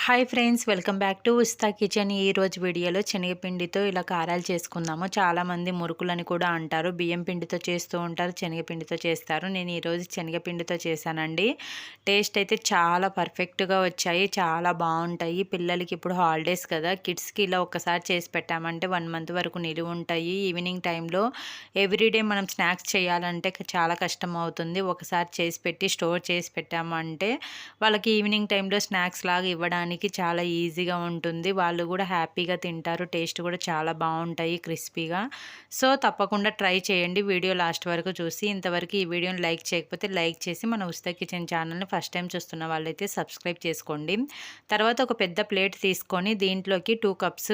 Hi friends, welcome back to ఉస్తా kitchen. ఈ రోజు వీడియోలో శనగపిండితో ఇలా కారాలు చేసుకుందాము. చాలామంది మురుకులని కూడా అంటారు. బియ్యం పిండితో చేస్తూ ఉంటారు, శనగపిండితో చేస్తారు. నేను ఈరోజు శనగపిండితో చేశానండి. టేస్ట్ అయితే చాలా పర్ఫెక్ట్గా వచ్చాయి, చాలా బాగుంటాయి. పిల్లలకి ఇప్పుడు హాలిడేస్ కదా, కిడ్స్కి ఇలా ఒక్కసారి చేసి పెట్టామంటే 1 మంత్ వరకు నిలువ ఉంటాయి. ఈవినింగ్ టైంలో ఎవ్రీడే మనం స్నాక్స్ చేయాలంటే చాలా కష్టం అవుతుంది. ఒకసారి చేసి పెట్టి స్టోర్ చేసి పెట్టామంటే వాళ్ళకి ఈవినింగ్ టైంలో స్నాక్స్ లాగా ఇవ్వడానికి చాలా ఈజీగా ఉంటుంది. వాళ్ళు కూడా హ్యాపీగా తింటారు. టేస్ట్ కూడా చాలా బాగుంటాయి, క్రిస్పీగా. సో తప్పకుండా ట్రై చేయండి వీడియో లాస్ట్ వరకు చూసి. ఇంతవరకు ఈ వీడియోని లైక్ చేయకపోతే లైక్ చేసి మన ఉస్తా కిచెన్ ఛానల్ని ఫస్ట్ టైం చూస్తున్న వాళ్ళైతే సబ్స్క్రైబ్ చేసుకోండి. తర్వాత ఒక పెద్ద ప్లేట్ తీసుకొని దీంట్లోకి 2 కప్స్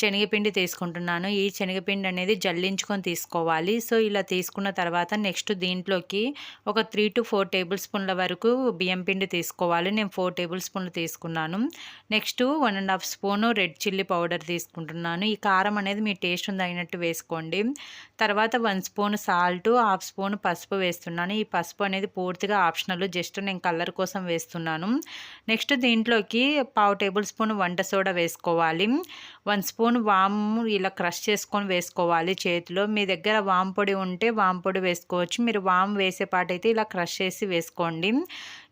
శనగపిండి తీసుకుంటున్నాను. ఈ శనగపిండి అనేది జల్లించుకొని తీసుకోవాలి. సో ఇలా తీసుకున్న తర్వాత నెక్స్ట్ దీంట్లోకి ఒక 3 to 4 టేబుల్ స్పూన్ల వరకు బియ్యం పిండి తీసుకోవాలి. నేను 4 టేబుల్ స్పూన్లు తీసుకున్నాను. Next 1.5 spoon red chilli powder తీసుకుంటున్నాను. ఈ కారం అనేది మీ టేస్ట్ తగినట్టు వేసుకోండి. తర్వాత 1 స్పూన్ సాల్ట్, 1/2 స్పూన్ పసుపు వేస్తున్నాను. ఈ పసుపు అనేది పూర్తిగా ఆప్షనల్, జస్ట్ నేను కలర్ కోసం వేస్తున్నాను. నెక్స్ట్ దీంట్లోకి 1/2 టేబుల్ స్పూన్ వంట సోడా వేసుకోవాలి. 1 స్పూన్ వాము ఇలా క్రష్ చేసుకొని వేసుకోవాలి చేతిలో. మీ దగ్గర వాము పొడి ఉంటే వాము పొడి వేసుకోవచ్చు. మీరు వాము వేసే పాటైతే ఇలా క్రష్ చేసి వేసుకోండి.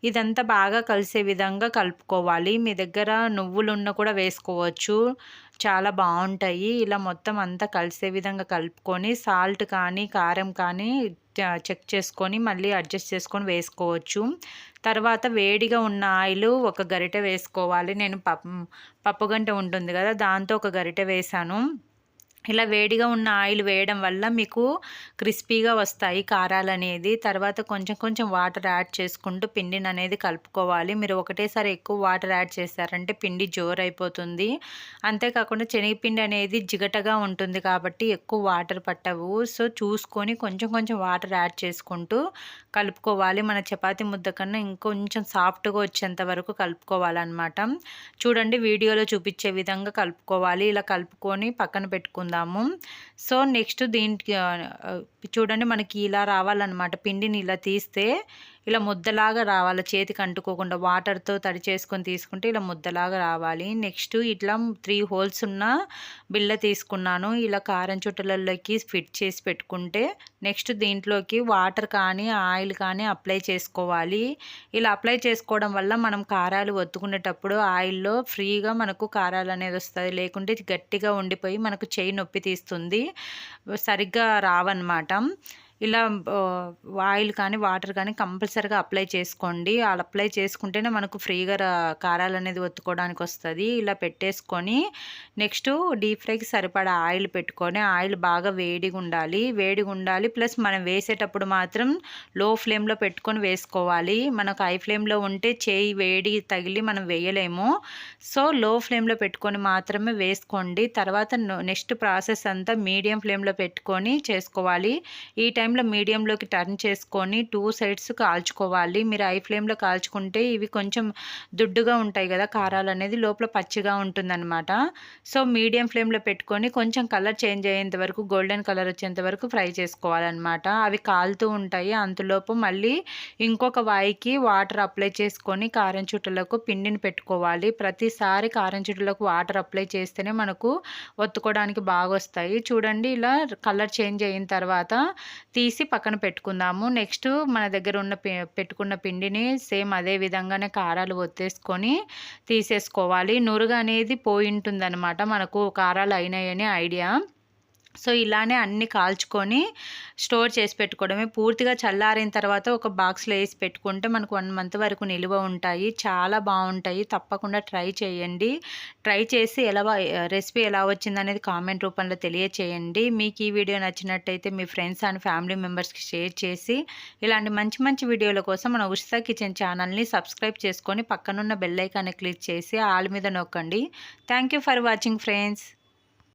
ఇదంతా బాగా కలిసే విధంగా కలుపుకోవాలి. మీ దగ్గర నువ్వులున్న కూడా వేసుకోవచ్చు, చాలా బాగుంటాయి. ఇలా మొత్తం అంతా కలిసే విధంగా కలుపుకొని సాల్ట్ కానీ కారం కానీ చెక్ చేసుకొని మళ్ళీ అడ్జస్ట్ చేసుకొని వేసుకోవచ్చు. తర్వాత వేడిగా ఉన్న ఆయిల్ ఒక గరిటె వేసుకోవాలి. నేను పప్పు గంట ఉంటుంది కదా, దాంతో ఒక గరిటె వేసాను. ఇలా వేడిగా ఉన్న ఆయిల్ వేయడం వల్ల మీకు క్రిస్పీగా వస్తాయి కారాలు అనేది. తర్వాత కొంచెం కొంచెం వాటర్ యాడ్ చేసుకుంటూ పిండిని అనేది కలుపుకోవాలి. మీరు ఒకటేసారి ఎక్కువ వాటర్ యాడ్ చేశారంటే పిండి జోరైపోతుంది. అంతేకాకుండా శనగపిండి అనేది జిగటగా ఉంటుంది కాబట్టి ఎక్కువ వాటర్ పట్టవు. సో చూసుకొని కొంచెం కొంచెం వాటర్ యాడ్ చేసుకుంటూ కలుపుకోవాలి. మన చపాతీ ముద్ద కన్నా ఇంకొంచెం సాఫ్ట్గా వచ్చేంత వరకు కలుపుకోవాలన్నమాట. చూడండి వీడియోలో చూపించే విధంగా కలుపుకోవాలి. ఇలా కలుపుకొని పక్కన పెట్టుకుందాం. సో నెక్స్ట్ దీనికి చూడండి మనకి ఇలా రావాలన్నమాట. పిండిని ఇలా తీస్తే ఇలా ముద్దలాగా రావాలి, చేతికి అంటుకోకుండా వాటర్తో తడి చేసుకొని తీసుకుంటే ఇలా ముద్దలాగా రావాలి. నెక్స్ట్ ఇట్లా 3 హోల్స్ ఉన్న బిళ్ళ తీసుకున్నాను. ఇలా కారం చుట్టలలోకి ఫిట్ చేసి పెట్టుకుంటే నెక్స్ట్ దీంట్లోకి వాటర్ కానీ ఆయిల్ కానీ అప్లై చేసుకోవాలి. ఇలా అప్లై చేసుకోవడం వల్ల మనం కారాలు ఒత్తుకునేటప్పుడు ఆయిల్లో ఫ్రీగా మనకు కారాలు అనేది వస్తుంది. లేకుంటే గట్టిగా ఉండిపోయి మనకు చెయ్యి నొప్పి తీస్తుంది, సరిగ్గా రావన్నమాట. ఇలా ఆయిల్ కానీ వాటర్ కానీ కంపల్సరీగా అప్లై చేసుకోండి. అలా అప్లై చేసుకుంటేనే మనకు ఫ్రీగా కారాలు అనేది ఒత్తుకోవడానికి వస్తుంది. ఇలా పెట్టేసుకొని నెక్స్ట్ డీప్ ఫ్రైకి సరిపడా ఆయిల్ పెట్టుకొని, ఆయిల్ బాగా వేడిగా ఉండాలి. ప్లస్ మనం వేసేటప్పుడు మాత్రం లో ఫ్లేమ్లో పెట్టుకొని వేసుకోవాలి. మనకు హై ఫ్లేమ్లో ఉంటే చేయి వేడి తగిలి మనం వేయలేము. సో లో ఫ్లేమ్లో పెట్టుకొని మాత్రమే వేసుకోండి. తర్వాత నెక్స్ట్ ప్రాసెస్ అంతా మీడియం ఫ్లేమ్లో పెట్టుకొని చేసుకోవాలి. ఈ టైంలో మీడియంలోకి టర్న్ చేసుకొని 2 సైడ్స్ కాల్చుకోవాలి. మీరు హై ఫ్లేమ్లో కాల్చుకుంటే ఇవి కొంచెం దుడ్డుగా ఉంటాయి కదా కారాలు అనేది, లోపల పచ్చిగా ఉంటుందన్నమాట. సో మీడియం ఫ్లేమ్లో పెట్టుకొని కొంచెం కలర్ చేంజ్ అయ్యేంత వరకు, గోల్డెన్ కలర్ వచ్చేంత వరకు ఫ్రై చేసుకోవాలన్నమాట. అవి కాలుతూ ఉంటాయి. అంతలోపు మళ్ళీ ఇంకొక వాయికి వాటర్ అప్లై చేసుకొని కారం చుట్టలకు పిండిని పెట్టుకోవాలి. ప్రతిసారి కారం చుట్టలకు వాటర్ అప్లై చేస్తేనే మనకు ఒత్తుకోవడానికి బాగా వస్తాయి. చూడండి ఇలా కలర్ చేంజ్ అయిన తర్వాత తీసి పక్కన పెట్టుకుందాము. నెక్స్ట్ మన దగ్గర ఉన్న పెట్టుకున్న పిండిని సేమ్ అదే విధంగానే కారాలు ఒత్తేసుకొని తీసేసుకోవాలి. నురుగు అనేది పోయి ఉంటుందన్నమాట, మనకు కారాలు అయినాయని ఐడియా. సో ఇలానే అన్నీ కాల్చుకొని స్టోర్ చేసి పెట్టుకోవడమే. పూర్తిగా చల్లారిన తర్వాత ఒక బాక్స్లో వేసి పెట్టుకుంటే మనకు 1 మంత్ వరకు నిల్వ ఉంటాయి. చాలా బాగుంటాయి. తప్పకుండా ట్రై చేయండి. ట్రై చేసి రెసిపీ ఎలా వచ్చిందనేది కామెంట్ రూపంలో తెలియచేయండి. మీకు ఈ వీడియో నచ్చినట్టయితే మీ ఫ్రెండ్స్ అండ్ ఫ్యామిలీ మెంబర్స్కి షేర్ చేసి ఇలాంటి మంచి మంచి వీడియోల కోసం మన ఉస్తా కిచెన్ ఛానల్ని సబ్స్క్రైబ్ చేసుకొని పక్కనున్న బెల్ ఐకాన్ని క్లిక్ చేసి ఆల్ మీద నొక్కండి. Thank you for watching friends.